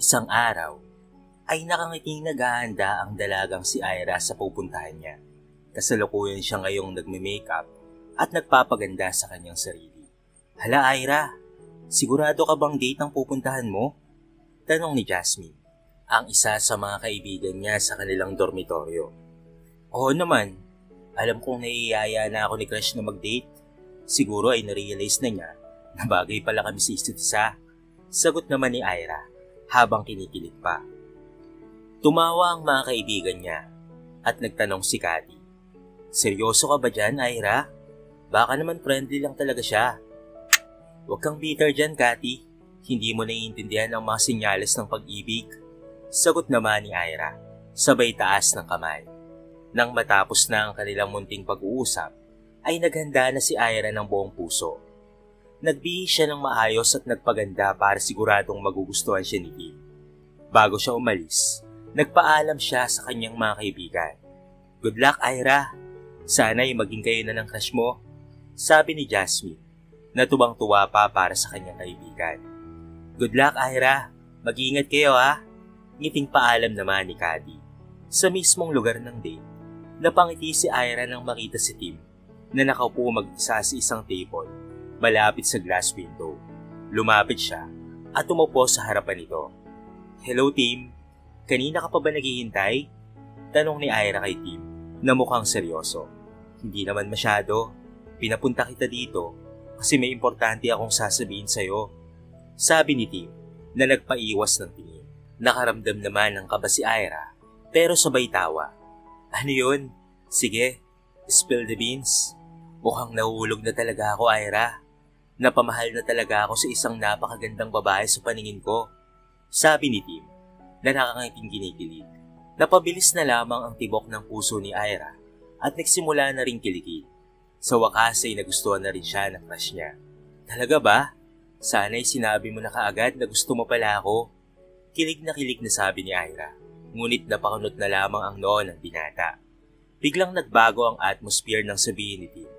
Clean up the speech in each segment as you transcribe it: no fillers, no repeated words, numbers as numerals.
Isang araw, ay nakangiting naghahanda ang dalagang si Ira sa pupuntahan niya. Kasalukuyan siya ngayong nagme-makeup at nagpapaganda sa kanyang sarili. Hala Ira, sigurado ka bang date ang pupuntahan mo? Tanong ni Jasmine, ang isa sa mga kaibigan niya sa kanilang dormitoryo. Oo naman, alam kong naiyaya na ako ni Crush na mag-date. Siguro ay narealize na niya na bagay pala kami sa isa't isa. Sagot naman ni Ira habang kinikilig pa. Tumawa ang mga kaibigan niya at nagtanong si Cathy, seryoso ka ba dyan, Ira? Baka naman friendly lang talaga siya. Huwag kang bitter dyan, Cathy. Hindi mo naiintindihan ang mga senyales ng pag-ibig. Sagot naman ni Ira, sabay taas ng kamay. Nang matapos na ang kanilang munting pag-uusap, ay naghanda na si Ira ng buong puso. Nagbihis siya ng maayos at nagpaganda para siguradong magugustuhan siya ni Tim. Bago siya umalis, nagpaalam siya sa kanyang mga kaibigan. Good luck, Ira. Sana'y maging kayo na ng crush mo. Sabi ni Jasmine, na tuwang-tuwa pa para sa kanyang kaibigan. Good luck, Ira. Mag-iingat kayo ha. Ngiting paalam naman ni Cathy. Sa mismong lugar ng date, napangiti si Ira nang makita si Tim na nakaupo mag-isa sa isang table malapit sa glass window. Lumapit siya at umupo sa harapan nito. Hello Tim, kanina ka pa ba naghihintay? Tanong ni Ira kay Tim na mukhang seryoso. Hindi naman masyado. Pinapunta kita dito kasi may importante akong sasabihin sa'yo. Sabi ni Tim na nagpaiwas ng tingin. Nakaramdam naman ng kaba si Ira pero sabay tawa. Ano yun? Sige, spill the beans. Mukhang nahuhulog na talaga ako, Ira. Napamahal na talaga ako sa isang napakagandang babae sa paningin ko. Sabi ni Tim na nakangiting kinikilig. Napabilis na lamang ang tibok ng puso ni Ira at nagsimula na ring kiligin. Sa wakas ay nagustuhan na rin siya ng crush niya. Talaga ba? Sana'y sinabi mo na kaagad na gusto mo pala ako. Kilig na sabi ni Ira. Ngunit napakunot na lamang ang noo ng binata. Biglang nagbago ang atmosphere ng sabihin ni Tim.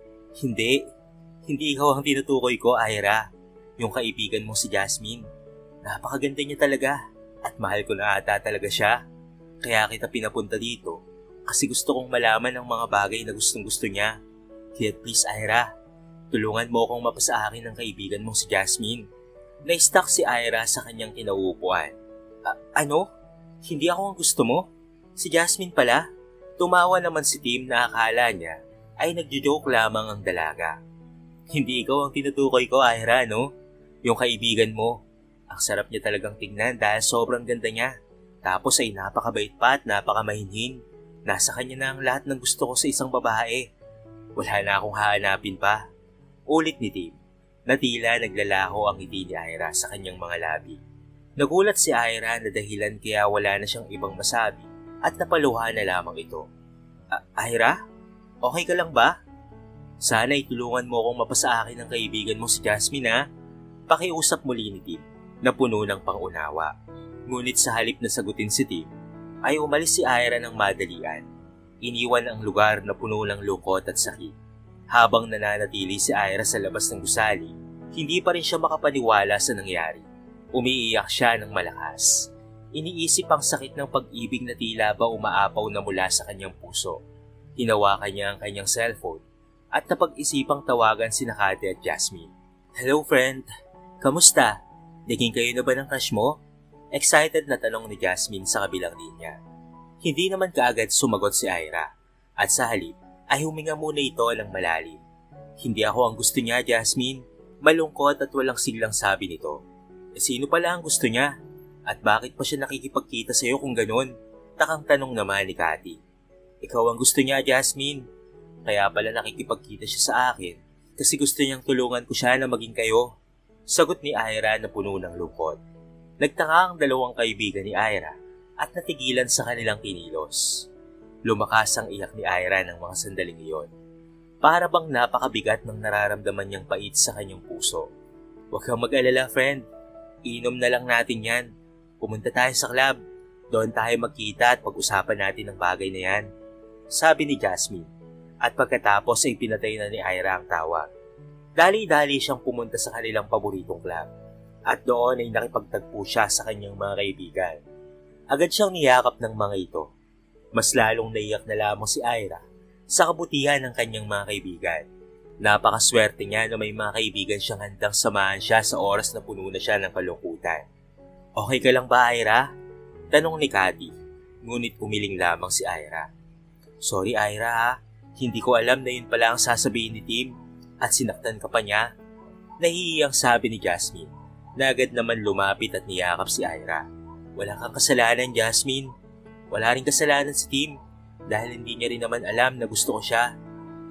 Hindi ikaw ang tinutukoy ko, Ira. Yung kaibigan mo si Jasmine. Napakaganda niya talaga at mahal ko na ata talaga siya. Kaya kita pinapunta dito kasi gusto kong malaman ang mga bagay na gustong-gusto niya. Kaya please, Ira, tulungan mo akong mapasa akin ng kaibigan mong si Jasmine. Na-stuck si Ira sa kanyang kinauupuan. Ano? Hindi ako ang gusto mo? Si Jasmine pala? Tumawa naman si Tim na akala niya ay nagjo-joke lamang ang dalaga. Hindi ikaw ang tinutukoy ko, Ira, no? Yung kaibigan mo. Ang sarap niya talagang tingnan dahil sobrang ganda niya. Tapos ay napakabait pa at napakamahinhin. Nasa kanya na ang lahat ng gusto ko sa isang babae. Wala na akong hahanapin pa. Ulit ni Tim na tila naglalaho ang ngiti ni Ira sa kanyang mga labi. Nagulat si Ira na dahilan kaya wala na siyang ibang masabi at napaluha na lamang ito. Ira? Okay ka lang ba? Sana itulungan mo akong mapasa akin ng kaibigan mo si Jasmine ha? Pakiusap muli ni Tim na puno ng pangunawa. Ngunit sa halip na sagutin si Tim, ay umalis si Ira ng madalian. Iniwan ang lugar na puno ng lungkot at sakit. Habang nananatili si Ira sa labas ng gusali, hindi pa rin siya makapaniwala sa nangyari. Umiiyak siya ng malakas. Iniisip ang sakit ng pag-ibig na tila ba umaapaw na mula sa kanyang puso. Hinawakan niya ang kanyang cellphone at napag-isipang tawagan si Cathy at Jasmine. Hello friend, kamusta? Naging kayo na ba ng crush mo? Excited na tanong ni Jasmine sa kabilang linya. Hindi naman kaagad sumagot si Ira at sa halip ay huminga muna ito ng malalim. Hindi ako ang gusto niya, Jasmine. Malungkot at walang siglang sabi nito. Sino pala ang gusto niya? At bakit pa siya nakikipagkita sa iyo kung ganun? Takang tanong naman ni Cathy. Ikaw ang gusto niya, Jasmine. Kaya pala nakikipagkita siya sa akin kasi gusto niyang tulungan ko siya na maging kayo. Sagot ni Ira na puno ng lungkot. Nagtaka ang dalawang kaibigan ni Ira at natigilan sa kanilang kinilos. Lumakas ang iyak ni Ira ng mga sandaling iyon. Para bang napakabigat ng nararamdaman niyang pait sa kanyang puso. Huwag kang mag-alala, friend. Inom na lang natin yan. Pumunta tayo sa club. Doon tayo magkita at pag-usapan natin ang bagay na yan. Sabi ni Jasmine. At pagkatapos ay pinatay na ni Ira ang tawag. Dali-dali siyang pumunta sa kanilang paboritong club. at doon ay nakipagtagpo siya sa kanyang mga kaibigan. Agad siyang niyakap ng mga ito. Mas lalong naiyak na lamang si Ira sa kabutihan ng kanyang mga kaibigan. Napakaswerte niya na may mga kaibigan siyang handang samahan siya sa oras na puno na siya ng kalungkutan. Okay ka lang ba, Ira? Tanong ni Cathy, ngunit umiling lamang si Ira. Sorry Ira ha, hindi ko alam na yun pala ang sasabihin ni Tim at sinaktan ka pa niya. Nahihiyang sabi ni Jasmine na agad naman lumapit at niyakap si Ira. Wala kang kasalanan, Jasmine. Wala rin kasalanan si Tim dahil hindi niya rin naman alam na gusto ko siya.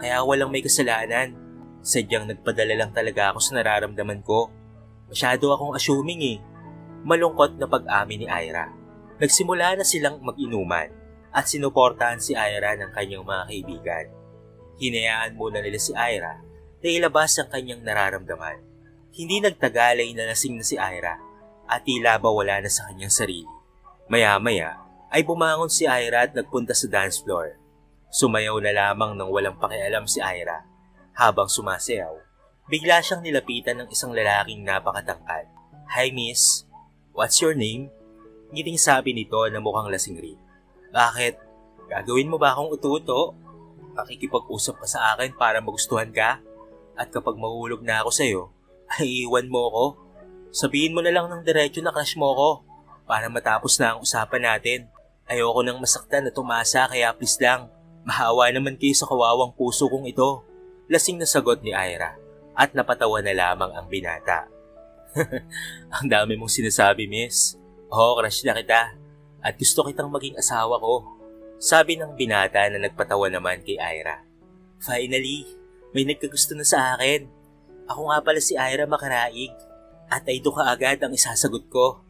Kaya walang may kasalanan. Sadyang nagpadala lang talaga ako sa nararamdaman ko. Masyado akong assuming eh. Malungkot na pag-amin ni Ira. Nagsimula na silang mag-inuman at sinuportahan si Ira ng kanyang mga kaibigan. Hinayaan muna nila si Ira na ilabas ang kanyang nararamdaman. Hindi nagtagal ay nalasing na si Ira at tila ba wala na sa kanyang sarili. Maya-maya ay bumangon si Ira at nagpunta sa dance floor. Sumayaw na lamang nang walang pakialam si Ira. Habang sumasayaw, bigla siyang nilapitan ng isang lalaking napakatangkad. Hi miss, what's your name? Ngiting sabi nito na mukhang lasing rin. Bakit? Gagawin mo ba akong ututo? Pakikipag-usap ka sa akin para magustuhan ka? At kapag mahulog na ako sa'yo, ay iwan mo ko? Sabihin mo na lang ng diretso na crush mo ko para matapos na ang usapan natin. Ayoko nang masaktan na tumasa kaya please lang. Mahawa naman kayo sa kawawang puso kong ito. Lasing na sagot ni Ira at napatawa na lamang ang binata. Ang dami mong sinasabi, miss. Oo, crush na kita at gusto kitang maging asawa ko. Sabi ng binata na nagpatawa naman kay Ira. Finally, may nagkagusto na sa akin. Ako nga pala si Ira Makaraig at ay ito kaagad ang isasagot ko.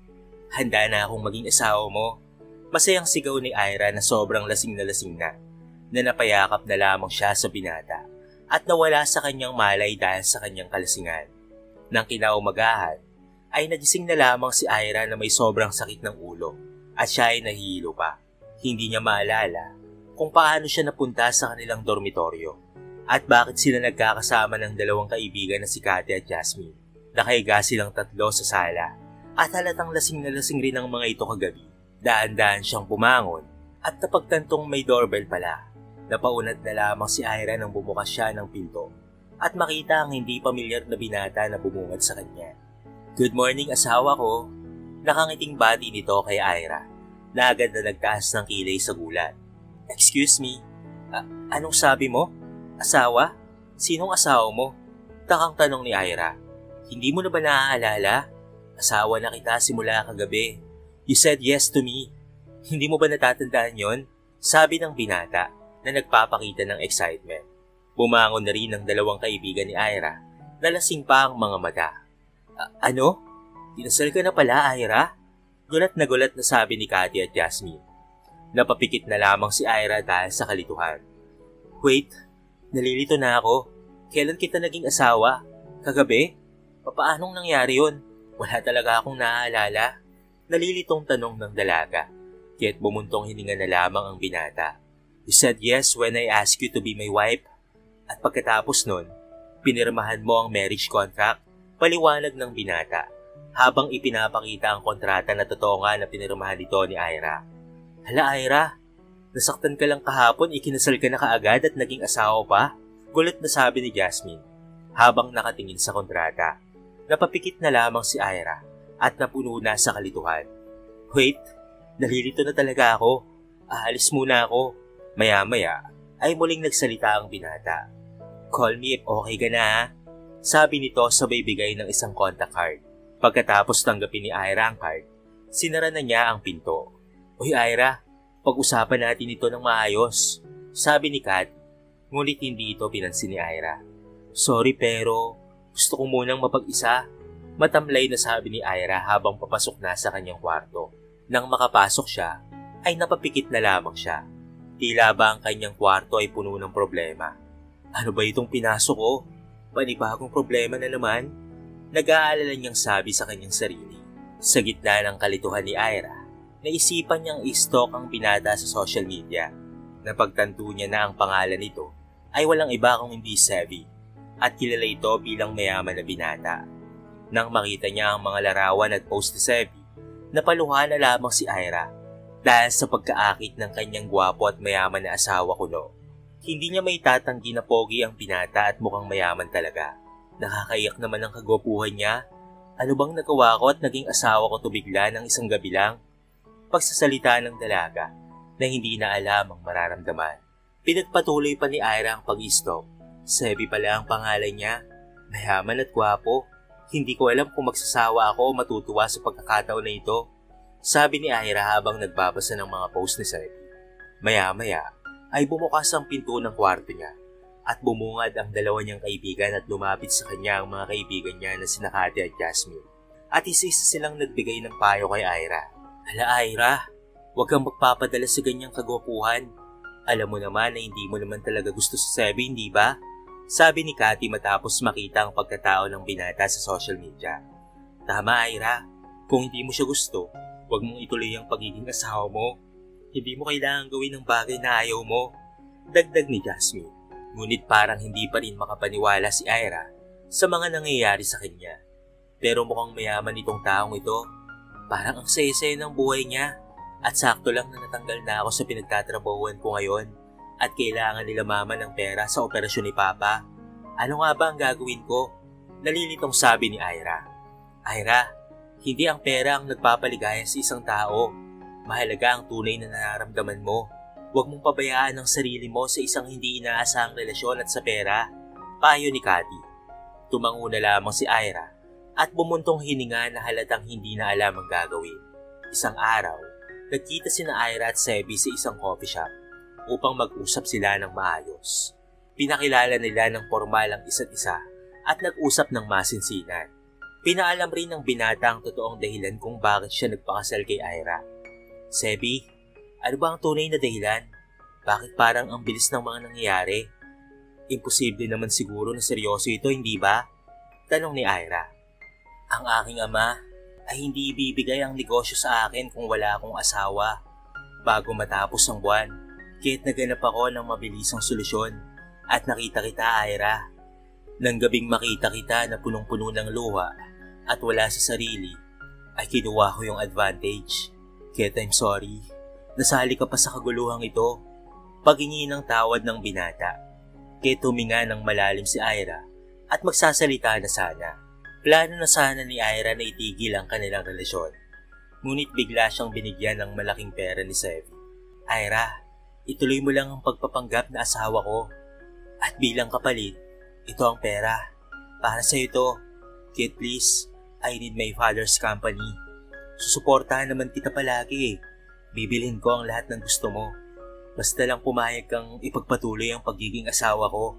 Handa na akong maging asawa mo. Masayang sigaw ni Ira na sobrang lasing na napayakap na lamang siya sa binata at nawala sa kanyang malay dahil sa kanyang kalasingan. Nang kinaumagahan, ay nagising na lamang si Ira na may sobrang sakit ng ulo at siya ay nahihilo pa. Hindi niya maalala kung paano siya napunta sa kanilang dormitoryo at bakit sila nagkakasama ng dalawang kaibigan na si Cathy at Jasmine. Nakahiga silang tatlo sa sala at halatang lasing na lasing rin ang mga ito kagabi. Daan-daan siyang bumangon at napagtantong may doorbell pala. Napaunat na lamang si Ira nang bumukas siya ng pinto at makita ang hindi pamilyar na binata na bumungad sa kanya. Good morning asawa ko. Nakangiting bati nito kay Ira na agad na nagtaas ng kilay sa gulat. Excuse me, anong sabi mo? Asawa? Sinong asawa mo? Takang tanong ni Ira. Hindi mo na ba naaalala? Asawa na kita simula kagabi. You said yes to me. Hindi mo ba natatandaan yon? Sabi ng binata na nagpapakita ng excitement. Bumangon na rin ang dalawang kaibigan ni Ira na lasing pa ang mga mata. Ano? Dinasal ka na pala, Ira? Gulat na sabi ni Cathy at Jasmine. Napapikit na lamang si Ira dahil sa kalituhan. Wait, nalilito na ako. Kailan kita naging asawa? Kagabi? Papaanong nangyari yon? Wala talaga akong naaalala. Nalilitong tanong ng dalaga. Kaya't bumuntong hininga na lamang ang binata. You said yes when I asked you to be my wife. At pagkatapos nun, pinirmahan mo ang marriage contract. Paliwanag ng binata habang ipinapakita ang kontrata na totoo nga na pinirmahan nito ni Ira. Hala Ira, nasaktan ka lang kahapon, ikinasal ka na kaagad at naging asawa pa? Gulat na sabi ni Jasmine habang nakatingin sa kontrata. Napapikit na lamang si Ira at napuno na sa kalituhan. Wait, nalilito na talaga ako. Aalis muna ako. Maya-maya ay muling nagsalita ang binata. Call me if okay ka na ha? Sabi nito sabay bigay ng isang contact card. Pagkatapos tanggapin ni Ira ang card, sinara na niya ang pinto. Uy Ira, pag-usapan natin ito ng maayos. Sabi ni Cathy, ngunit hindi ito pinansin ni Ira. Sorry pero gusto ko munang mapag-isa. Matamlay na sabi ni Ira habang papasok na sa kanyang kwarto. Nang makapasok siya, ay napapikit na lamang siya. Tila ba ang kanyang kwarto ay puno ng problema. Ano ba itong pinasok ko? Panibagong problema na naman? Nag-aalala niyang sabi sa kanyang sarili. Sa gitna ng kalituhan ni Ira, naisipan niyang i-stalk ang binata sa social media. Napagtanto niya na ang pangalan nito ay walang iba kung hindi Sevi at kilala ito bilang mayaman na binata. Nang makita niya ang mga larawan at post ni Sebi, napaluha na lamang si Ira dahil sa pagkaakit ng kanyang gwapo at mayaman na asawa kuno. Hindi niya may tatanggi na pogi ang binata at mukhang mayaman talaga. Nakakaiyak naman ang kagwapuhan niya. Ano bang nagawa ko at naging asawa ko to bigla ng isang gabi lang? Pagsasalita ng dalaga na hindi na alam ang mararamdaman. Pinagpatuloy pa ni Ira ang pag-istop. Sebi pala ang pangalan niya. Mayaman at gwapo. Hindi ko alam kung magsasawa ako o matutuwa sa pagkakataon na ito. Sabi ni Ira habang nagbabasa ng mga post ni Sebi. Maya-maya ay bumukas ang pinto ng kwarto niya at bumungad ang dalawa niyang kaibigan at lumapit sa kanya ang mga kaibigan niya na sina Kati at Jasmine. At isa-isa silang nagbigay ng payo kay Ira. Hala Ira, huwag kang magpapadala sa ganyang kagwapuhan. Alam mo naman na hindi mo naman talaga gusto sa Sebi, hindi ba? Sabi ni Kati matapos makita ang pagkatao ng binata sa social media. Tama Ira, kung hindi mo siya gusto, huwag mong ituloy ang pagiging asawa mo. Hindi mo kailangan gawin ng bagay na ayaw mo. Dagdag ni Jasmine. Ngunit parang hindi pa rin makapaniwala si Ira sa mga nangyayari sa kanya. Pero mukhang mayaman itong taong ito. Parang ang saya-saya ng buhay niya. At sakto lang na natanggal na ako sa pinagtatrabahuan ko ngayon. At kailangan nila mama ng pera sa operasyon ni Papa. Ano nga ba ang gagawin ko? Nalilitong sabi ni Ira. Ira, hindi ang pera ang nagpapaligaya sa isang tao. Mahalaga ang tunay na nararamdaman mo. Huwag mong pabayaan ang sarili mo sa isang hindi inaasahang relasyon at sa pera. Payo ni Kati. Tumango na lamang si Ira at bumuntong hininga na halatang hindi na alam ang gagawin. Isang araw, nagkita sina Ira at Sebi sa isang coffee shop upang mag-usap sila ng maayos. Pinakilala nila ng formal ang isa't isa at nag-usap ng masinsinan. Pinaalam rin ng binata ang totoong dahilan kung bakit siya nagpakasal kay Ira. Sebi, ano ba ang tunay na dahilan? Bakit parang ang bilis ng mga nangyayari? Imposible naman siguro na seryoso ito, hindi ba? Tanong ni Ira. Ang aking ama ay hindi ibibigay ang negosyo sa akin kung wala akong asawa. Bago matapos ang buwan, kaya't naganap ako ng mabilisang solusyon at nakita kita, Ira. Nang gabing makita kita na punong-puno ng luha at wala sa sarili, ay kinuha ko yung advantage. Kaya't I'm sorry, nasali ka pa sa kaguluhang ito. Paghingi ng tawad ng binata. Kaya't huminga ng malalim si Ira at magsasalita na sana. Plano na sana ni Ira na itigil ang kanilang relasyon. Ngunit bigla siyang binigyan ng malaking pera ni Sevi. Ira, ituloy mo lang ang pagpapanggap na asawa ko. At bilang kapalit, ito ang pera. Para sa ito, kid please, I need my father's company. Susuportahan naman kita palagi. Bibilhin ko ang lahat ng gusto mo. Basta lang pumayag kang ipagpatuloy ang pagiging asawa ko.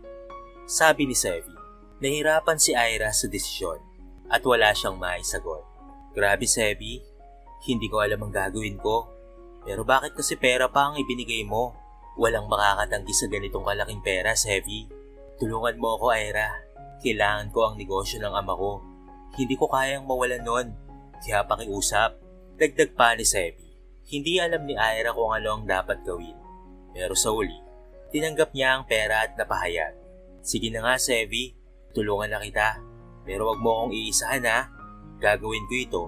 Sabi ni Sevi. Nahirapan si Ira sa desisyon at wala siyang maisagot. Grabe Sevi, hindi ko alam ang gagawin ko. Pero bakit kasi pera pa ang ibinigay mo? Walang makakatanggi sa ganitong kalaking pera, Sevi. Tulungan mo ako, Ira. Kailangan ko ang negosyo ng ama ko. Hindi ko kayang mawalan nun. Kaya pakiusap. Dagdag pa ni Sebi. Hindi alam ni Ira kung ano ang dapat gawin. Pero sa uli, tinanggap niya ang pera at napahayag. Sige na nga Sebi, tulungan na kita. Pero wag mo akong iisahan ha. Gagawin ko ito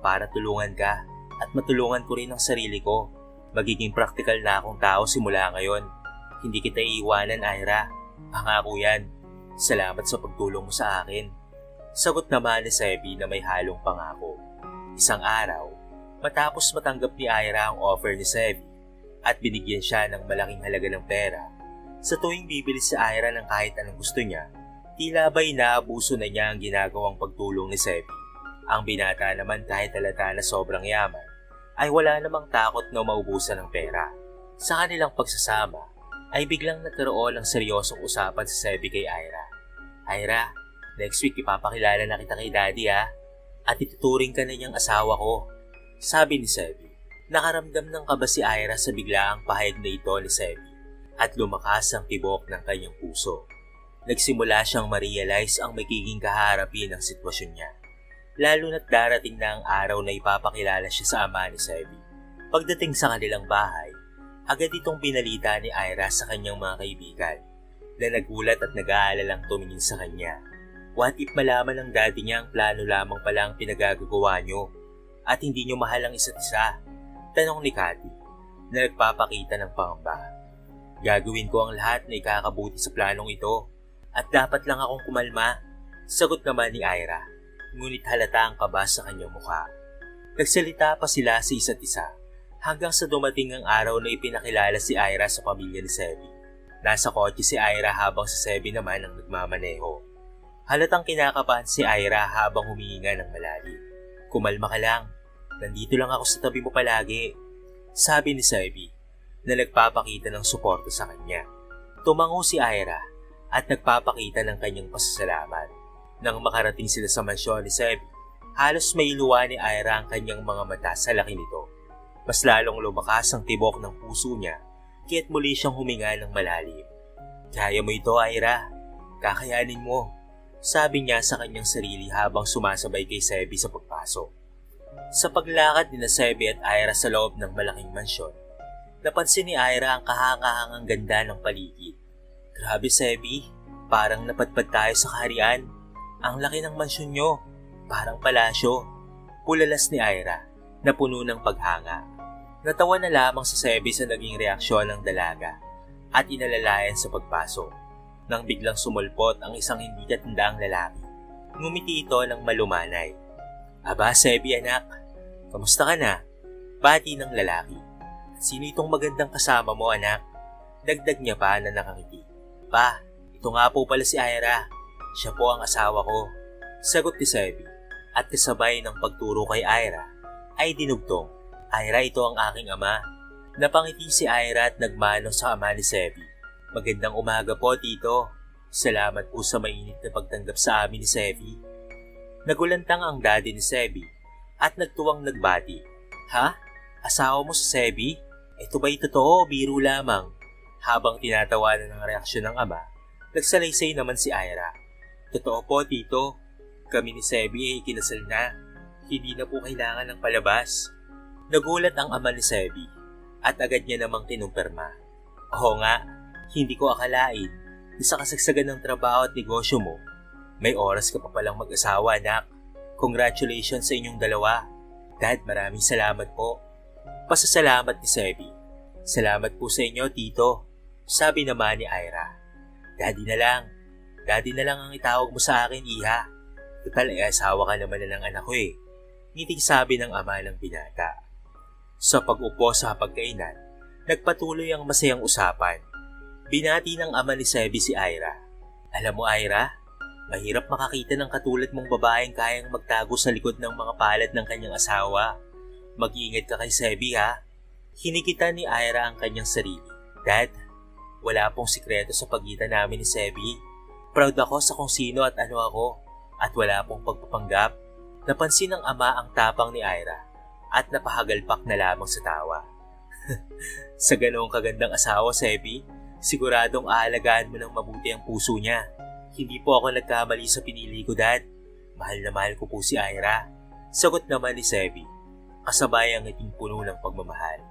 para tulungan ka at matulungan ko rin ang sarili ko. Magiging praktikal na akong tao simula ngayon. Hindi kita iiwanan, Ira. Pangako yan. Salamat sa pagtulong mo sa akin. Sagot naman ni Sebi na may halong pangako. Isang araw, matapos matanggap ni Ira ang offer ni Sebi at binigyan siya ng malaking halaga ng pera, sa tuwing bibili si Ira ng kahit anong gusto niya, tila ba'y naabuso na niya ang ginagawang pagtulong ni Sebi. Ang binata naman kahit halata na sobrang yaman, ay wala namang takot na maubusan ng pera. Sa kanilang pagsasama, ay biglang nagkaroon ng seryosong usapan si Sebi kay Ira. Ira, next week ipapakilala na kita kay Daddy ha, at ituturing ka na niyang asawa ko. Sabi ni Sebi. Nakaramdam ng kaba si Ira sa biglaang pahayag na ito ni Sebi at lumakas ang tibok ng kanyang puso. Nagsimula siyang ma-realize ang magiging kaharapin ng sitwasyon niya. Lalo na't darating na ang araw na ipapakilala siya sa ama ni Sebi. Pagdating sa kanilang bahay, agad itong binalita ni Ira sa kanyang mga kaibigan na nagulat at nag-aalalang tumingin sa kanya. What if malaman ng daddy niya ang plano lamang pala ang pinagagagawa nyo at hindi nyo mahal ang isa't isa? Tanong ni Cathy na nagpapakita ng pangamba. Gagawin ko ang lahat na ikakabuti sa planong ito at dapat lang akong kumalma. Sagot naman ni Ira, ngunit halata ang kaba sa kanyang mukha. Nagsalita pa sila sa isa't isa hanggang sa dumating ang araw na ipinakilala si Ira sa pamilya ni Sebi. Nasa kotse si Ira habang si Sebi naman ang nagmamaneho. Halatang kinakabahan si Ira habang humihinga ng malalim. Kumalma ka lang, nandito lang ako sa tabi mo palagi, sabi ni Sebi na nagpapakita ng suporta sa kanya. Tumango si Ira at nagpapakita ng kanyang pasasalamat. Nang makarating sila sa mansyon ni Sebi, halos may luwa ni Ira ang kanyang mga mata sa laki nito. Mas lalong lumakas ang tibok ng puso niya kaya't muli siyang huminga ng malalim. Kaya mo ito, Ira. Kakayanin mo, sabi niya sa kanyang sarili habang sumasabay kay Sebi sa pagpasok. Sa paglakad ni Sebi at Ira sa loob ng malaking mansyon, napansin ni Ira ang kahangahangang ganda ng paligid. Grabe, Sebi, parang napadpad tayo sa kaharian. Ang laki ng mansyon nyo, parang palasyo. Pulalas ni Ira na puno ng paghanga. Natawa na lamang si Sebi sa naging reaksyon ng dalaga at inalalayan sa pagpasok. Nang biglang sumulpot ang isang hindi katandaang lalaki, ngumiti ito ng malumanay. Aba, Sebi anak, kamusta ka na? Bati ng lalaki. Sino itong magandang kasama mo, anak? Dagdag niya pa na nakangiti. Pa, ito nga po pala si Ira. Siya po ang asawa ko. Sagot ni Sebi at kasabay ng pagturo kay Ira ay dinugtong. Ira, ito ang aking ama. Napangiti si Ira at nagmano sa ama ni Sebi. Magandang umaga po, tito. Salamat po sa mainit na pagtanggap sa amin ni Sebi. Nagulantang ang daddy ni Sebi at nagtuwang nagbati. Ha? Asawa mo si Sebi? Ito ba'y totoo o biro lamang? Habang tinatawanan ng reaksyon ng ama, nagsalaysay naman si Ira. Totoo po, tito. Kami ni Sebi ay ikinasal na. Hindi na po kailangan ng palabas. Nagulat ang ama ni Sebi at agad niya namang tinumpirma. Oo nga, hindi ko akalain na sa kasagsagan ng trabaho at negosyo mo, may oras ka pa palang mag-asawa, anak. Congratulations sa inyong dalawa. Dad, maraming salamat po. Pasasalamat ni Sebi. Salamat po sa inyo, tito. Sabi naman ni Ira. Daddy na lang. Daddy na lang ang itawag mo sa akin, iha. Total ay asawa ka naman na ng anak ko eh. Ngiting sabi ng ama ng binata. Sa pag-upo sa pagkainan, nagpatuloy ang masayang usapan. Binati ng ama ni Sebi si Ira. Alam mo, Ira, mahirap makakita ng katulad mong babaeng kayang magtago sa likod ng mga palad ng kanyang asawa. Mag-iingat ka kay Sebi, ha? Hinikitan ni Ira ang kanyang sarili. Dad, wala pong sikreto sa pagitan namin ni Sebi. Proud ako sa kung sino at ano ako, at wala pong pagpapanggap. Napansin ng ama ang tapang ni Ira at napahagalpak na lamang sa tawa. Sa ganoong kagandang asawa, Sebi, siguradong aalagaan mo ng mabuti ang puso niya. Hindi po ako nagkamali sa pinili ko, Dad. Mahal na mahal ko po si Ira. Sagot naman ni Sebi, kasabay ang ngiting puno ng pagmamahal.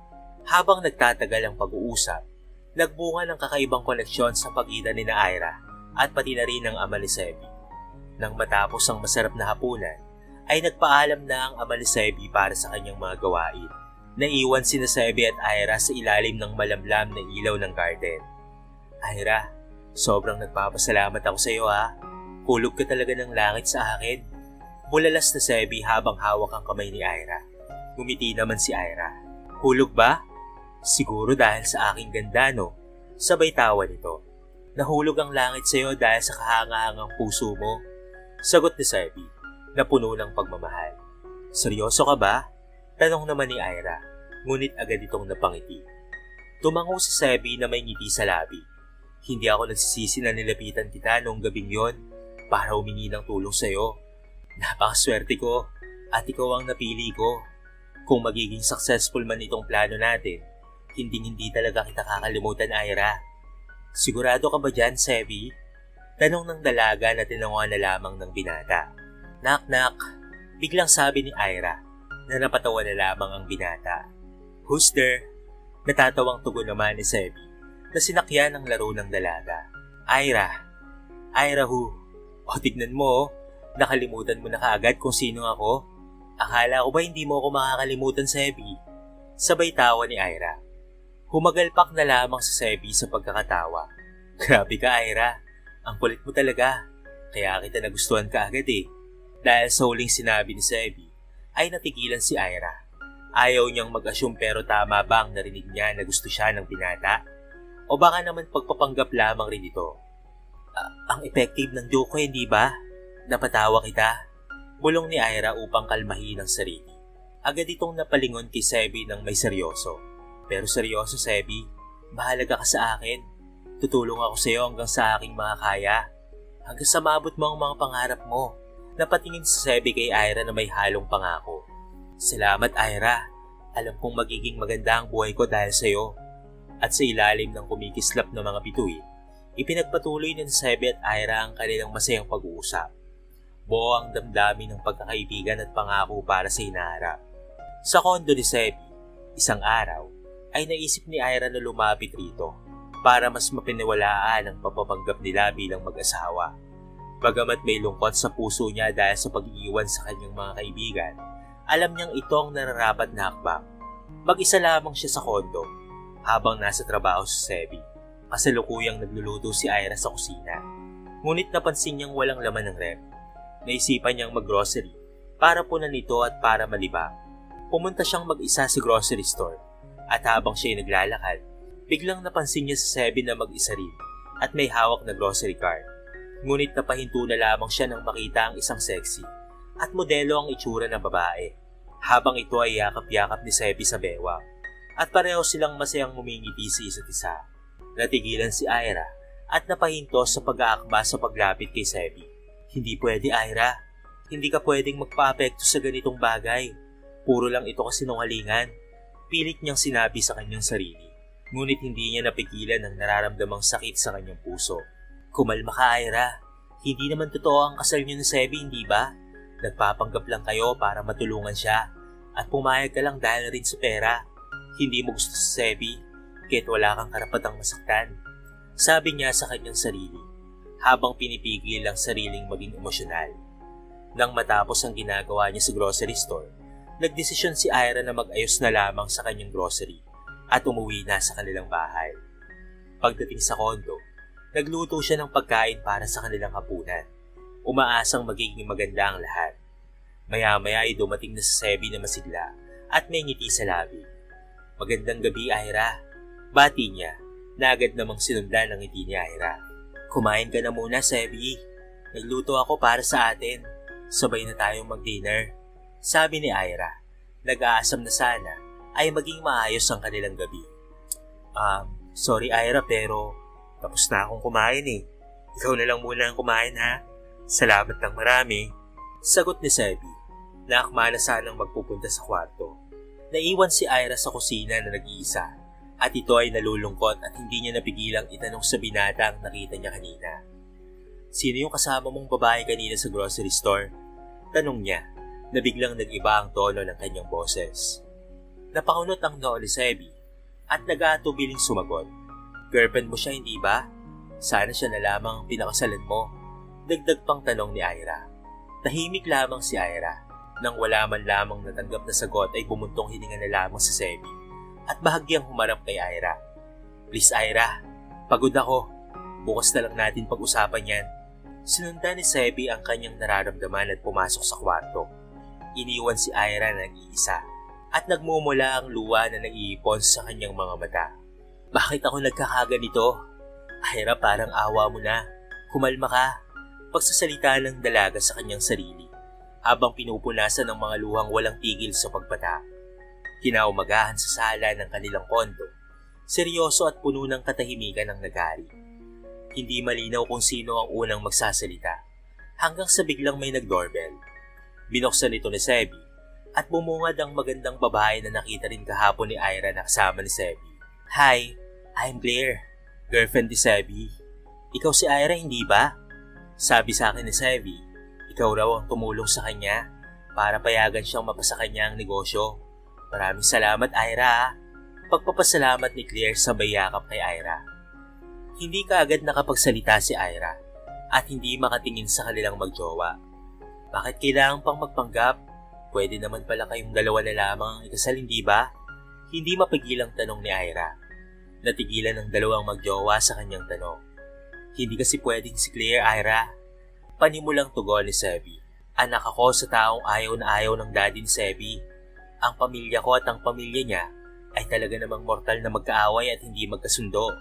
Habang nagtatagal ang pag-uusap, nagbunga ng kakaibang koneksyon sa pagitan ni na Ira at pati na rin ng ama ni Sebi. Nang matapos ang masarap na hapunan, ay nagpaalam na ang ama ni Sebi para sa kanyang mga gawain. Naiwan sina Sebi at Ira sa ilalim ng malamlam na ilaw ng garden. Ira, sobrang nagpapasalamat ako sa iyo, ha. Hulog ka talaga ng langit sa akin. Bulalas na Sebi habang hawak ang kamay ni Ira. Ngumiti naman si Ira. Hulog ba? Siguro dahil sa aking ganda, no? Sabay tawa nito. Nahulog ang langit sa iyo dahil sa kahangahangang puso mo. Sagot ni Sebi na puno ng pagmamahal. Seryoso ka ba? Tanong naman ni Ira, ngunit agad itong napangiti. Tumango si Sebi na may ngiti sa labi. Hindi ako nagsisisi na nilapitan kita noong gabing yon para humingi ng tulong sa iyo. Napakaswerte ko at ikaw ang napili ko. Kung magiging successful man itong plano natin, hindi talaga kita kakalimutan, Ira. Sigurado ka ba dyan, Sebi? Tanong ng dalaga na tinanguan na lamang ng binata. Knock-knock, biglang sabi ni Ira na napatawa na lamang ang binata. Who's there? Natatawang tugon naman ni Sebi na sinakyan ang laro ng dalaga. Ira who? O tignan mo, nakalimutan mo na kaagad kung sino ako. Akala ko ba hindi mo ako makakalimutan, Sebi? Sabay tawa ni Ira. Humagalpak na lamang si Sebi sa pagkakatawa. Grabe ka, Ira. Ang kulit mo talaga. Kaya kita nagustuhan ka agad eh. Dahil sa huling sinabi ni Sebi, ay natigilan si Ira. Ayaw niyang mag-assume pero tama ba ang narinig niya na gusto siya ng binata? O baka naman pagpapanggap lamang rin ito? Ang effective ng joke ko, hindi ba? Napatawa kita. Bulong ni Ira upang kalmahin ang sarili. Agad itong napalingon kay Sebi ng may seryoso. Pero seryoso, Sebi, mahalaga ka sa akin. Tutulong ako sa iyo hanggang sa aking mga kaya. Hanggang sa maabot mo ang mga pangarap mo. Napatingin si Sebi kay Ira na may halong pangako. Salamat, Ira. Alam kong magiging maganda ang buhay ko dahil sa iyo. At sa ilalim ng kumikislap ng mga bituin, ipinagpatuloy ni Sebi at Ira ang kanilang masayang pag-uusap. Buo ang damdamin ng pagkakaibigan at pangako para sa hinaharap. Sa kondo ni Sebi, isang araw, ay naisip ni Ira na lumapit rito para mas mapiniwalaan ang papapanggap nila bilang mag-asawa. Bagamat may lungkot sa puso niya dahil sa pag-iwan sa kanyang mga kaibigan, alam niyang ito ang nararapat na hakbang. Mag-isa lamang siya sa kondo habang nasa trabaho si Sebi. Kasalukuyang nagluluto si Ira sa kusina. Ngunit napansin niyang walang laman ng ref. Naisipan niyang mag-grocery para punan ito at para malibang. Pumunta siyang mag-isa sa grocery store at habang siya'y naglalakad, biglang napansin niya si Sebi na mag-isa rin at may hawak na grocery cart. Ngunit napahinto na lamang siya nang makita ang isang sexy at modelo ang itsura ng babae. Habang ito ay yakap-yakap ni Sebi sa bewang at pareho silang masayang ngumingiti sa isa't isa. Natigilan si Ira at napahinto sa pag-aakba sa paglapit kay Sebi. Hindi pwede, Ira. Hindi ka pwedeng magpa-apekto sa ganitong bagay. Puro lang ito kasinungalingan. Pilit niyang sinabi sa kanyang sarili. Ngunit hindi niya napigilan ang nararamdamang sakit sa kanyang puso. Kumalma ka, Ira. Hindi naman totoo ang kasal niyo ni Sebi, hindi ba? Nagpapanggap lang kayo para matulungan siya. At pumayag ka lang dahil rin sa pera. Hindi mo gusto si Sebi, kahit wala kang karapatang masaktan. Sabi niya sa kanyang sarili, habang pinipigil ang sariling maging emosyonal. Nang matapos ang ginagawa niya sa grocery store, nagdesisyon si Ira na mag-ayos na lamang sa kanyang grocery at umuwi na sa kanilang bahay. Pagdating sa kondo, nagluto siya ng pagkain para sa kanilang hapunan. Umaasang magiging maganda ang lahat. Maya-maya ay dumating na si Sebi na masigla at may ngiti sa labi. Magandang gabi, Ira. Bati niya, na agad namang sinundan ang ngiti ni Ira. Kumain ka na muna, Sebi. Nagluto ako para sa atin. Sabay na tayong mag-dinner. Sabi ni Ira. Nag-aasam na sana ay maging maayos ang kanilang gabi. Sorry Ira pero tapos na akong kumain eh. Ikaw na lang muna ang kumain ha. Salamat ng marami. Sagot ni Sebi. Naakma na sanang magpupunta sa kwarto. Naiwan si Ira sa kusina na nag-iisa. At ito ay nalulungkot at hindi niya napigilang itanong sa binata ang nakita niya kanina. Sino yung kasama mong babae kanina sa grocery store? Tanong niya, na biglang nag-iba ang tono ng kanyang boses. Napakunot ang noo ni Sebi at nag-aatubiling sumagot. Girlfriend mo siya, hindi ba? Sana siya na lamang ang pinakasalan mo. Dagdag pang tanong ni Ira. Tahimik lamang si Ira. Nang wala man lamang natanggap na sagot ay bumuntong hininga na lamang si Sebi. At bahagyang humarap kay Ira. Please Ira, pagod ako. Bukas na lang natin pag-usapan yan. Sinundan ni Sebi ang kanyang nararamdaman at pumasok sa kwarto. Iniwan si Ira na nag-iisa at nagmumula ang luha na nag-iipon sa kanyang mga mata. Bakit ako nagkakaganito? Ira, parang awa mo na. Kumalma ka. Pagsasalita ng dalaga sa kanyang sarili habang pinupunasan ng mga luhang walang tigil sa pagbata. Kinaumagahan sa sala ng kanilang kondo, seryoso at puno ng katahimikan ang nagari. Hindi malinaw kung sino ang unang magsasalita, hanggang sa biglang may nag-doorbell. Binuksan ito ni Sebi, at bumungad ang magandang babae na nakita rin kahapon ni Ira na kasama ni Sebi. Hi, I'm Claire, girlfriend ni Sebi. Ikaw si Ira, hindi ba? Sabi sa akin ni Sebi, ikaw raw ang tumulong sa kanya para payagan siyang mapasa kanya ang negosyo. Maraming salamat, Ira. Pagpapasalamat ni Claire sabay yakap kay Ira. Hindi kaagad nakapagsalita si Ira at hindi makatingin sa kanilang magjowa. Bakit kailangan pang magpanggap? Pwede naman pala kayong dalawa na lamang ang ikasal, hindi ba? Hindi mapigilang tanong ni Ira. Natigilan ng dalawang magjowa sa kanyang tanong. Hindi kasi pwedeng si Claire, Ira. Panimulang tugon ni Sebi. Anak ako sa taong ayaw na ayaw ng daddy ni Sebi. Ang pamilya ko at ang pamilya niya ay talaga namang mortal na magkaaway at hindi magkasundo.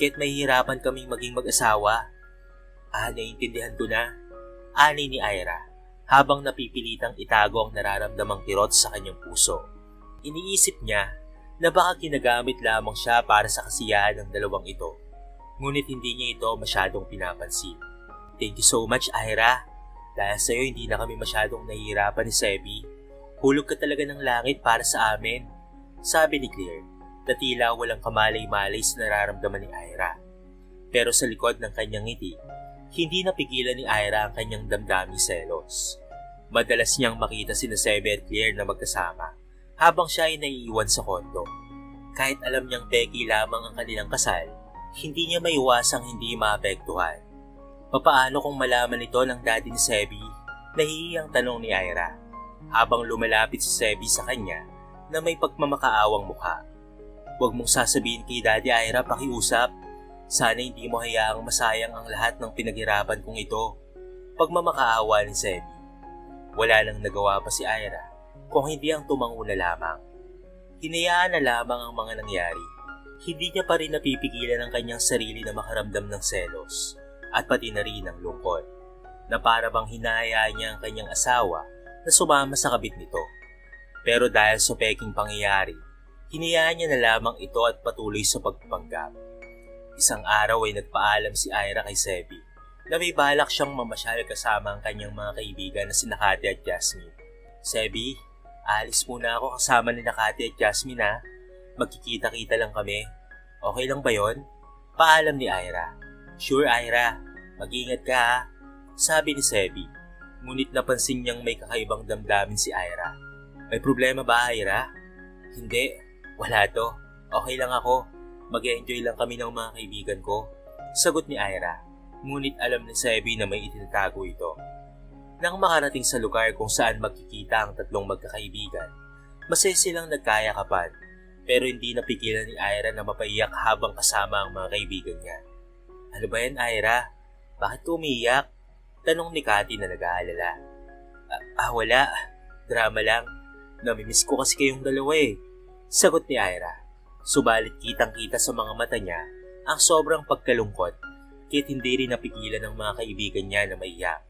Kaya't mahihirapan kaming maging mag-asawa. Naiintindihan ko na. Ani ni Ira, habang napipilitang itago ang nararamdamang kirot sa kanyang puso. Iniisip niya na baka ginagamit lamang siya para sa kasiyahan ng dalawang ito. Ngunit hindi niya ito masyadong pinapansin. Thank you so much, Ira. Dahil sa'yo hindi na kami masyadong nahihirapan ni Sebi. Hulog ka talaga ng langit para sa amin. Sabi ni Claire na tila walang kamalay-malay sa nararamdaman ni Ira. Pero sa likod ng kanyang ngiti, hindi napigilan ni Ira ang kanyang damdaming selos. Madalas niyang makita sina Sebi at Claire na magkasama habang siya ay naiiwan sa kondo. Kahit alam niyang peki lamang ang kanilang kasal, hindi niya maiwasang hindi maapektuhan. Papaano kung malaman ito ng daddy ni Sebi? Nahihiyang tanong ni Ira habang lumalapit si Sebi sa kanya na may pagmamakaawang mukha. Huwag mong sasabihin kay Daddy Ira, pakiusap. Sana hindi mo hayaang masayang ang lahat ng pinaghirapan kong ito. Pagmamakaawa ni Sebi. Wala nang nagawa pa si Ira kung hindi ang tumango na lamang. Hinayaan na lamang ang mga nangyari. Hindi niya pa rin napipigilan ang kanyang sarili na makaramdam ng selos at pati na rin ng lungkot, na para bang hinahayaan niya ang kanyang asawa na sumama sa kabit nito. Pero dahil sa peking pangyayari, hinayaan niya na lamang ito at patuloy sa pagpanggap. Isang araw ay nagpaalam si Ira kay Sebi na may balak siyang mamasyal kasama ang kanyang mga kaibigan na sina Kati at Jasmine. Sebi, alis muna ako kasama ni Kati at Jasmine ha. Magkikita-kita lang kami. Okay lang ba yon? Paalam ni Ira. Sure, Ira. Mag-ingat ka ha. Sabi ni Sebi. Ngunit napansin niyang may kakaibang damdamin si Ira. May problema ba, Ira? Hindi. Wala to. Okay lang ako. Mag-enjoy lang kami ng mga kaibigan ko. Sagot ni Ira. Ngunit alam ni Sebi na may itinatago ito. Nang makarating sa lugar kung saan magkikita ang tatlong magkakaibigan, masaya silang nagkayakapan. Pero hindi napigilan ni Ira na mapaiyak habang kasama ang mga kaibigan niya. Ano ba yan, Ira? Bakit umiiyak? Tanong ni Kati na nag-aalala. Wala. Drama lang. Namimiss ko kasi kayong dalawa eh. Sagot ni Ira. Subalit kitang-kita sa mga mata niya ang sobrang pagkalungkot, kaya't hindi rin napigilan ng mga kaibigan niya na maiyak.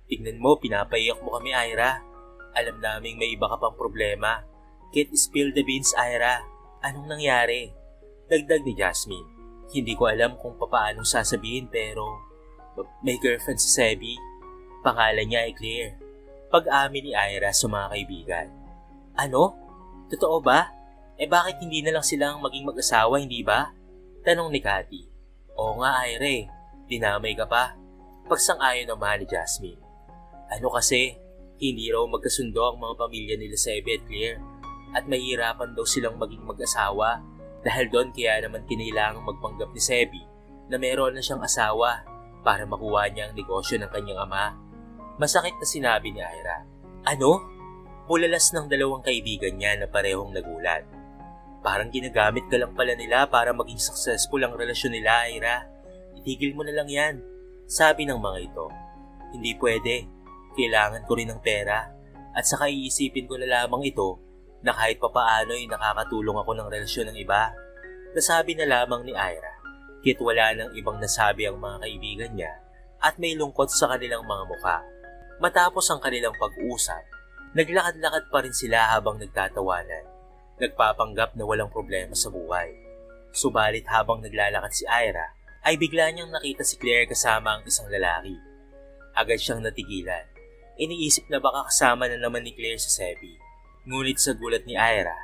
Tignan mo, pinapaiyak mo kami, Ira. Alam naming may iba ka pang problema. Kaya't spill the beans, Ira. Anong nangyari? Dagdag ni Jasmine. Hindi ko alam kung papaanong sasabihin pero may girlfriend si Sebi. Pangalan niya ay Claire. Pag-amin ni Ira sa mga kaibigan. Ano? Totoo ba? Bakit hindi na lang silang maging mag-asawa, hindi ba? Tanong ni Kati. Oo nga, Ira. Dinamay ka pa. Pagsang-ayon naman ni Jasmine. Ano kasi, hindi raw magkasundo ang mga pamilya nila Sebi at Claire at mahirapan daw silang maging mag-asawa. Dahil doon kaya naman kinailangang magpanggap ni Sebi na meron na siyang asawa para makuha niya ang negosyo ng kanyang ama. Masakit na sinabi ni Ira. Ano? Bulalas ng dalawang kaibigan niya na parehong nagulat. Parang ginagamit ka lang pala nila para maging successful ang relasyon nila, Ira. Itigil mo na lang yan. Sabi ng mga ito. Hindi pwede. Kailangan ko rin ng pera. At saka iisipin ko na lamang ito na kahit papaano ay nakakatulong ako ng relasyon ng iba. Nasabi na lamang ni Ira, kit wala nang ibang nasabi ang mga kaibigan niya at may lungkot sa kanilang mga mukha. Matapos ang kanilang pag-uusap, naglakad-lakad pa rin sila habang nagtatawanan, nagpapanggap na walang problema sa buhay. Subalit habang naglalakad si Ira, ay bigla niyang nakita si Claire kasama ang isang lalaki. Agad siyang natigilan. Iniisip na baka kasama na naman ni Claire si Sebi. Ngunit sa gulat ni Ira,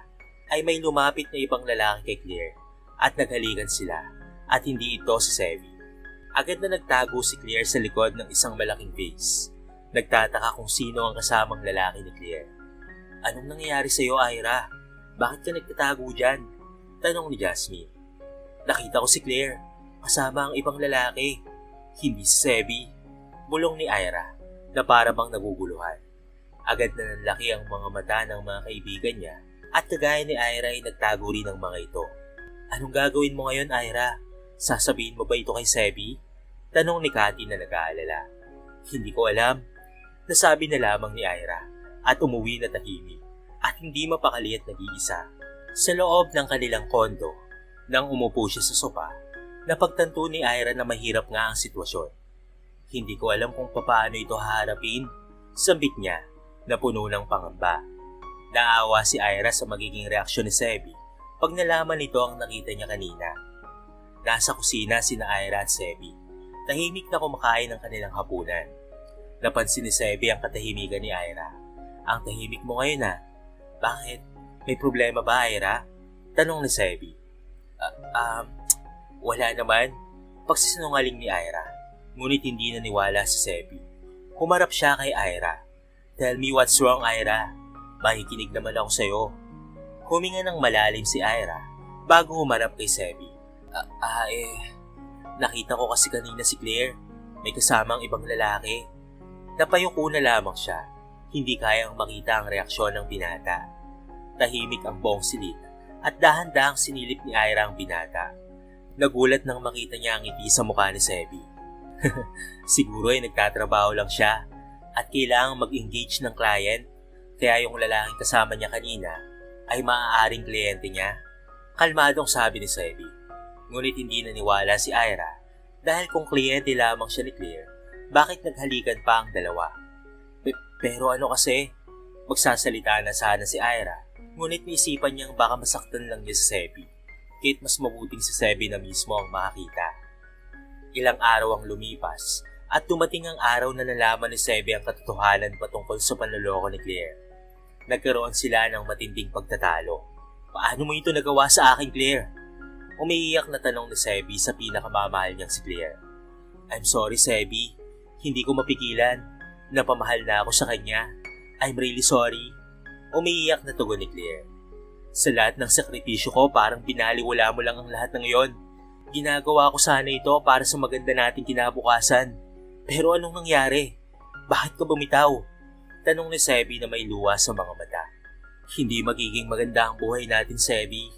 ay may lumapit na ibang lalaki kay Claire at naghalikan sila at hindi ito si Sebi. Agad na nagtago si Claire sa likod ng isang malaking vase. Nagtataka kung sino ang kasamang lalaki ni Claire. Anong nangyayari sa iyo, Ira? Bakit ka nagtatago dyan? Tanong ni Jasmine. Nakita ko si Claire, kasama ang ibang lalaki. Hindi si Sebi. Bulong ni Ira na para bang naguguluhan. Agad na nanlaki ang mga mata ng mga kaibigan niya at kagaya ni Ira ay nagtago rin ng mga ito. Anong gagawin mo ngayon, Ira? Sasabihin mo ba ito kay Sebi? Tanong ni Cathy na nag-aalala. Hindi ko alam. Nasabi na lamang ni Ira at umuwi na tahimik at hindi mapakali at nag-iisa. Sa loob ng kanilang kondo, nang umupo siya sa sopa, napagtanto ni Ira na mahirap nga ang sitwasyon. Hindi ko alam kung paano ito haharapin, sambit niya na puno ng pangamba. Naawa si Ira sa magiging reaksyon ni Sebi pag nalaman nito ang nakita niya kanina. Nasa kusina sina Ira at Sebi, tahimik na kumakain ng kanilang hapunan. Napansin ni Sebi ang katahimikan ni Ira. Ang tahimik mo ngayon ha? Bakit? May problema ba, Ira? Tanong ni Sebi. Wala naman. Pagsisinungaling ni Ira. Ngunit hindi naniwala si Sebi. Humarap siya kay Ira. Tell me what's wrong, Ira. Makikinig naman ako sa'yo. Huminga ng malalim si Ira bago humarap kay Sebi. Nakita ko kasi kanina si Claire. May kasamang ibang lalaki. Napayuko na lamang siya. Hindi kayang makita ang reaksyon ng binata. Tahimik ang buong silid at dahan-dahang sinilip ni Ira ang binata. Nagulat nang makita niya ang ngiti sa mukha ni Sebi. Siguro ay nagtatrabaho lang siya at kailangang mag-engage ng client kaya yung lalaking kasama niya kanina ay maaaring kliyente niya. Kalmadong sabi ni Sebi. Ngunit hindi naniwala si Ira dahil kung kliyente lamang siya ni Claire, bakit naghalikan pa ang dalawa? Pero ano kasi? Magsasalita na sana si Ira, ngunit naisipan niyang baka masaktan lang niya si Sebi. Kahit mas mabuting si Sebi na mismo ang makakita. Ilang araw ang lumipas at dumating ang araw na nalaman ni Sebi ang katotohanan patungkol sa panloloko ni Claire. Nagkaroon sila ng matinding pagtatalo. Paano mo ito nagawa sa akin, Claire? Umiiyak na tanong ni Sebi sa pinakamamahal niyang si Claire. I'm sorry, Sebi. Hindi ko mapigilan. Napamahal na ako sa kanya. I'm really sorry. Umiiyak na tugon ni Claire. Sa lahat ng sakripisyo ko, parang binaliwala mo lang ang lahat ng iyon. Ginagawa ko sana ito para sa maganda nating kinabukasan. Pero anong nangyari? Bakit ka bumitaw? Tanong ni Sebi na may luha sa mga mata. Hindi magiging maganda ang buhay natin, Sebi.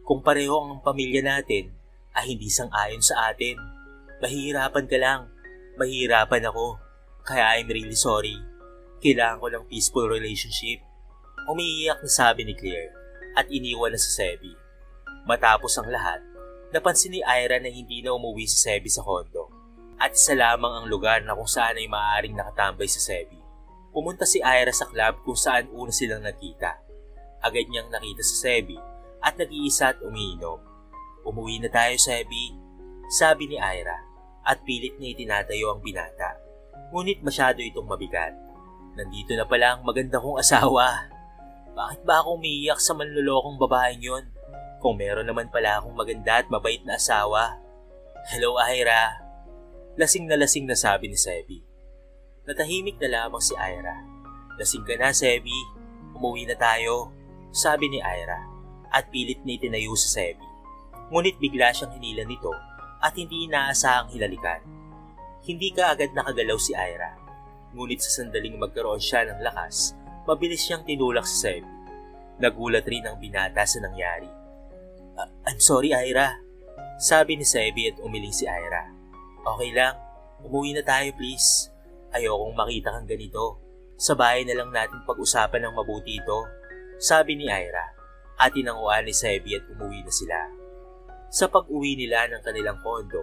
Kung pareho ang pamilya natin ay hindi sang-ayon sa atin. Mahihirapan ka lang. Mahihirapan ako. Kaya I'm really sorry. Kailangan ko ng peaceful relationship. Umiiyak na sabi ni Claire at iniwan na si Sebi. Matapos ang lahat, napansin ni Ira na hindi na umuwi si Sebi sa kondo at isa lamang ang lugar na kung saan ay maaaring nakatambay si Sebi. Pumunta si Ira sa club kung saan una silang nagkita. Agad niyang nakita si Sebi at nag-iisa at umiinom. Umuwi na tayo, Sebi, sabi ni Ira at pilit na itinatayo ang binata. Ngunit masyado itong mabigat. Nandito na pala ang maganda kong asawa. Bakit ba ako umiiyak sa manlolokong babaeng yon? Kung meron naman pala akong maganda at mabait na asawa. Hello, Ira. Lasing na sabi ni Sebi. Natahimik na lamang si Ira. Lasing ka na, Sebi. Umuwi na tayo, sabi ni Ira at pilit na itinayo sa Sebi. Ngunit bigla siyang hinila nito at hindi inaasahang hilalikan. Hindi ka agad nakagalaw si Ira. Ngunit sa sandaling magkaroon siya ng lakas, mabilis siyang tinulak sa Sebi. Nagulat rin ang binata sa nangyari. I'm sorry, Ira, sabi ni Sebi at umiling si Ira. Okay lang, umuwi na tayo please. Ayokong makita kang ganito. Sa bahay na lang natin pag-usapan ng mabuti ito, sabi ni Ira at tinanguan ni Sebi at umuwi na sila. Sa pag-uwi nila ng kanilang kondo,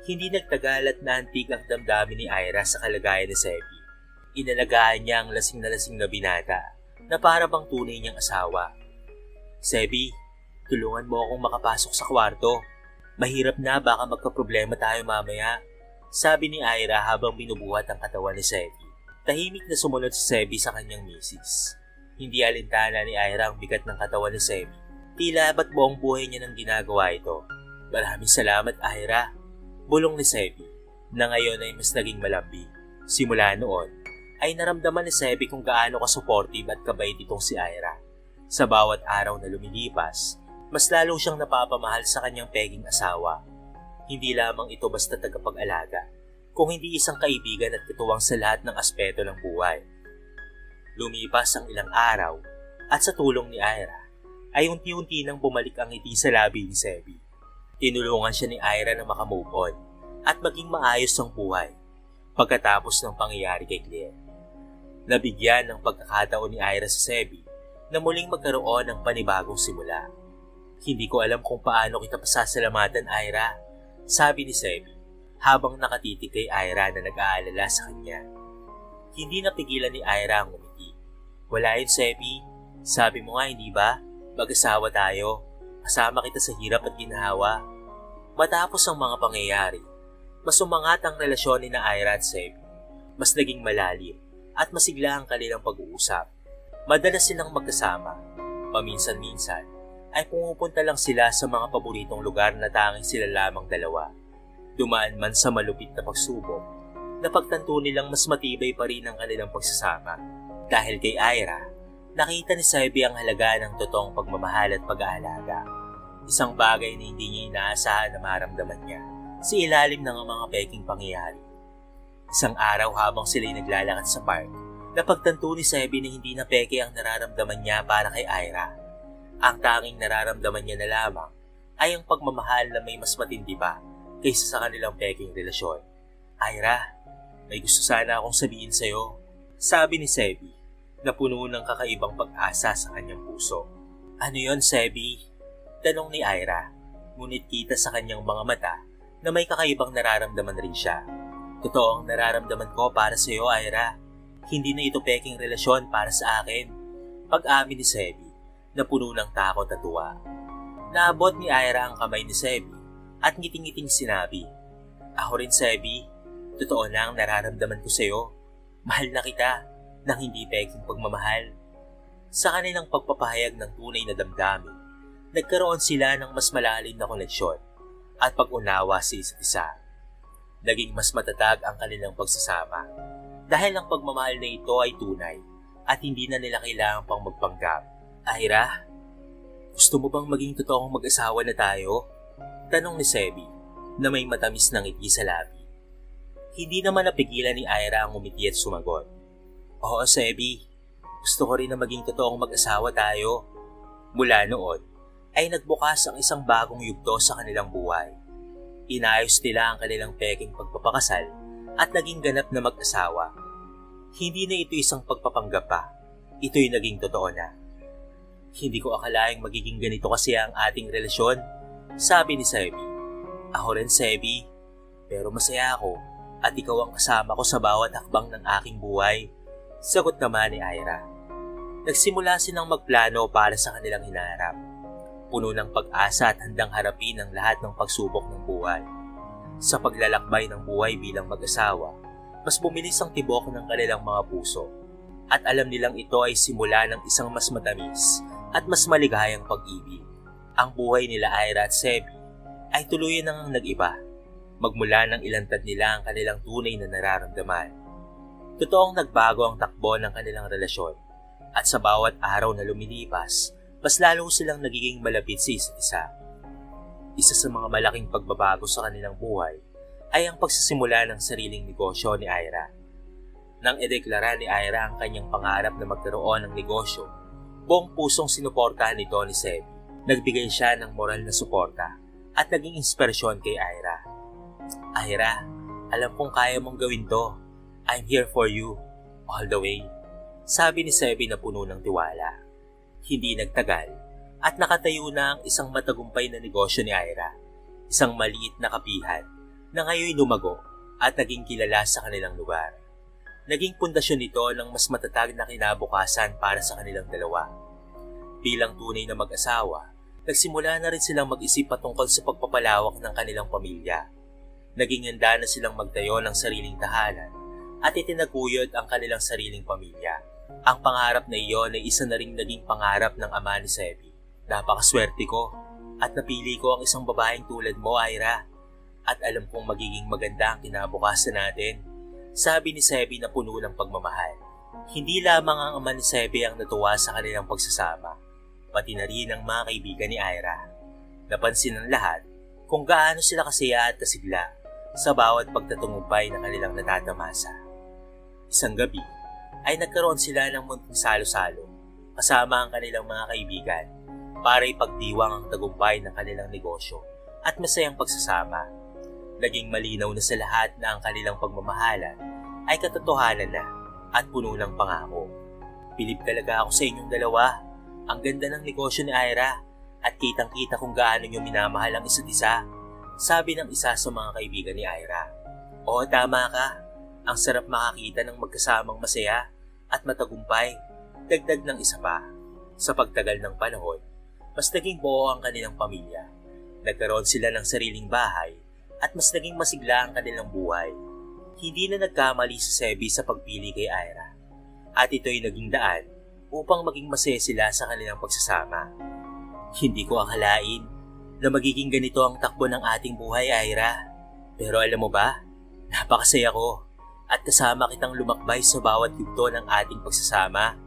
hindi nagtagal at naantig ang damdamin ni Ira sa kalagayan ni Sebi. Inalagaan niya ang lasing na binata na para bang tunay niyang asawa. Sebi, tulungan mo akong makapasok sa kwarto. Mahirap na, baka magkaproblema tayo mamaya, sabi ni Ira habang binubuhat ang katawan ni Sebi. Tahimik na sumunod si Sebi sa kanyang misis. Hindi alintana ni Ira ang bigat ng katawan ni Sebi. Tila ba't buong buhay niya nang ginagawa ito. Maraming salamat, Ira, bulong ni Sebi, na ngayon ay mas naging malambing. Simula noon, ay naramdaman ni Sebi kung gaano ka-supportive at kabait itong si Ira. Sa bawat araw na lumilipas, mas lalo siyang napapamahal sa kanyang peging asawa. Hindi lamang ito basta tagapag-alaga, kung hindi isang kaibigan at katuwang sa lahat ng aspeto ng buhay. Lumipas ang ilang araw at sa tulong ni Ira ay unti-unti nang bumalik ang ngiti sa labi ni Sebi. Tinulungan siya ni Ira na makamove on at maging maayos ang buhay pagkatapos ng pangyayari kay Claire. Nabigyan ng pagkakataon ni Ira sa Sebi na muling magkaroon ng panibagong simula. Hindi ko alam kung paano kita pasasalamatan, Ira, sabi ni Sebi habang nakatitig kay Ira na nag-aalala sa kanya. Hindi napigilan ni Ira ang umiti. Wala yun, Sebi. Sabi mo nga, hindi ba? Mag-asawa tayo. Kasama kita sa hirap at ginhawa. Matapos ang mga pangyayari, mas umangat ang relasyon ni Ira at Sebi. Mas naging malalim at masigla ang kanilang pag-uusap. Madalas silang magkasama. Paminsan-minsan ay pumupunta lang sila sa mga paboritong lugar na tanging sila lamang dalawa. Dumaan man sa malupit na pagsubok, napagtanto nilang mas matibay pa rin ang kanilang pagsasama. Dahil kay Ira, nakita ni Sebi ang halaga ng totoong pagmamahal at pag-aalaga. Isang bagay na hindi niya inaasahan na maramdaman niya sa ilalim ng mga peking pangyayari. Isang araw habang sila'y naglalakad sa park, napagtanto ni Sebi na hindi na peke ang nararamdaman niya para kay Ira. Ang tanging nararamdaman niya na lamang ay ang pagmamahal na may mas matindi pa kaysa sa kanilang peking relasyon. Ira, may gusto sana akong sabihin sa'yo, sabi ni Sebi na puno ng kakaibang pag-asa sa kanyang puso. Ano yon, Sebi? Tanong ni Ira, ngunit kita sa kanyang mga mata na may kakaibang nararamdaman rin siya. Totoo ang nararamdaman ko para sa iyo, Ira. Hindi na ito peking relasyon para sa akin. Pag-amin ni Sebi na puno ng takot at tuwa. Naabot ni Ira ang kamay ni Sebi at ngiting-ngiting sinabi, Ako rin, Sebi. Totoo na ang nararamdaman ko sa iyo. Mahal na kita nang hindi peking pagmamahal. Sa kanilang pagpapahayag ng tunay na damdamin, nagkaroon sila ng mas malalim na koneksyon at pag-unawa sa isa't isa. Naging mas matatag ang kanilang pagsasama dahil ang pagmamahal na ito ay tunay at hindi na nila kailangan pang magpanggap. Ira, gusto mo bang maging totoong mag-asawa na tayo? Tanong ni Sebi na may matamis na ngiti sa labi. Hindi naman napigilan ni Ira ang umiti at sumagot. Oo, Sebi, gusto ko rin na maging totoong mag-asawa tayo. Mula noon, ay nagbukas ang isang bagong yugto sa kanilang buhay. Inayos nila ang kanilang peking pagpapakasal at naging ganap na mag-asawa. Hindi na ito isang pagpapanggap pa, ito'y naging totoo na. Hindi ko akalaing magiging ganito kasi ang ating relasyon, sabi ni Sebi. Ako rin, Sebi, pero masaya ako at ikaw ang kasama ko sa bawat hakbang ng aking buhay, sagot naman ni Ira. Nagsimula silang magplano para sa kanilang hinaharap. Puno ng pag-asa at handang harapin ang lahat ng pagsubok ng buhay. Sa paglalakbay ng buhay bilang mag-asawa, mas bumilis ang tibok ng kanilang mga puso. At alam nilang ito ay simula ng isang mas matamis at mas maligayang pag-ibig. Ang buhay nila Ira at Sebi ay tuluyan nang nag-iba. Magmula ng ilantad nila ang kanilang tunay na nararamdaman. Totoong nagbago ang takbo ng kanilang relasyon. At sa bawat araw na lumilipas, mas lalo silang nagiging malapit sa isa't isa. Isa sa mga malaking pagbabago sa kanilang buhay ay ang pagsisimula ng sariling negosyo ni Ira. Nang ideklara ni Ira ang kanyang pangarap na magkaroon ng negosyo, buong pusong sinuportahan nito ni Sebi. Nagbigay siya ng moral na suporta at naging inspirasyon kay Ira. Ira, alam kong kaya mong gawin to. I'm here for you, all the way. Sabi ni Sebi na puno ng tiwala. Hindi nagtagal at nakatayo na ang isang matagumpay na negosyo ni Ira. Isang maliit na kapihan na ngayon lumago at naging kilala sa kanilang lugar. Naging pundasyon nito ng mas matatag na kinabukasan para sa kanilang dalawa. Bilang tunay na mag-asawa, nagsimula na rin silang mag-isip patungkol sa pagpapalawak ng kanilang pamilya. Naging handa na silang magtayo ng sariling tahanan at itinaguyod ang kanilang sariling pamilya. Ang pangarap na iyon ay isa na ring naging pangarap ng ama ni Sebi. Napakaswerte ko at napili ko ang isang babaeng tulad mo, Ira. At alam kong magiging maganda ang kinabukasan natin, sabi ni Sebi na puno ng pagmamahal. Hindi lamang ang ama ni Sebi ang natuwa sa kanilang pagsasama, pati na rin ang mga kaibigan ni Ira. Napansin ng lahat kung gaano sila kasaya at kasigla sa bawat pagtatungumpay na kanilang natatamasa. Isang gabi ay nagkaroon sila ng munting salo-salo kasama ang kanilang mga kaibigan para ipagdiwang ang tagumpay ng kanilang negosyo at masayang pagsasama. Naging malinaw na sa lahat na ang kanilang pagmamahalan ay katotohanan na at puno ng pangako. Bilib talaga ako sa inyong dalawa. Ang ganda ng negosyo ni Ira at kitang-kita kung gaano nyo minamahal ang isa't isa, sabi ng isa sa mga kaibigan ni Ira. Oo, tama ka. Ang sarap makakita ng magkasamang masaya at matagumpay. Dagdag ng isa pa. Sa pagtagal ng panahon, mas naging buo ang kanilang pamilya. Nagkaroon sila ng sariling bahay at mas naging masigla ang kanilang buhay. Hindi na nagkamali si Sebi sa pagpili kay Ira. At ito'y naging daan upang maging masaya sila sa kanilang pagsasama. Hindi ko akalain na magiging ganito ang takbo ng ating buhay, Ira. Pero alam mo ba, napakasaya ko at kasama kitang lumakbay sa bawat yugto ng ating pagsasama,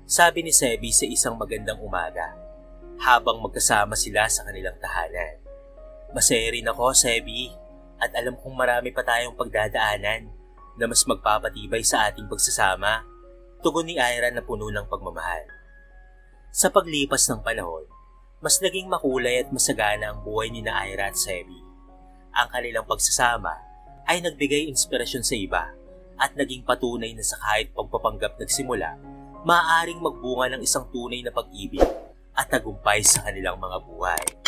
sabi ni Sebi sa isang magandang umaga habang magkasama sila sa kanilang tahanan. Masaya rin ako, Sebi, at alam kong marami pa tayong pagdadaanan na mas magpapatibay sa ating pagsasama, tugon ni Ira na puno ng pagmamahal. Sa paglipas ng panahon, mas naging makulay at masagana ang buhay ni Ira at Sebi. Ang kanilang pagsasama ay nagbigay inspirasyon sa iba at naging patunay na sa kahit pagpapanggap nagsimula, maaaring magbunga ng isang tunay na pag-ibig at tagumpay sa kanilang mga buhay.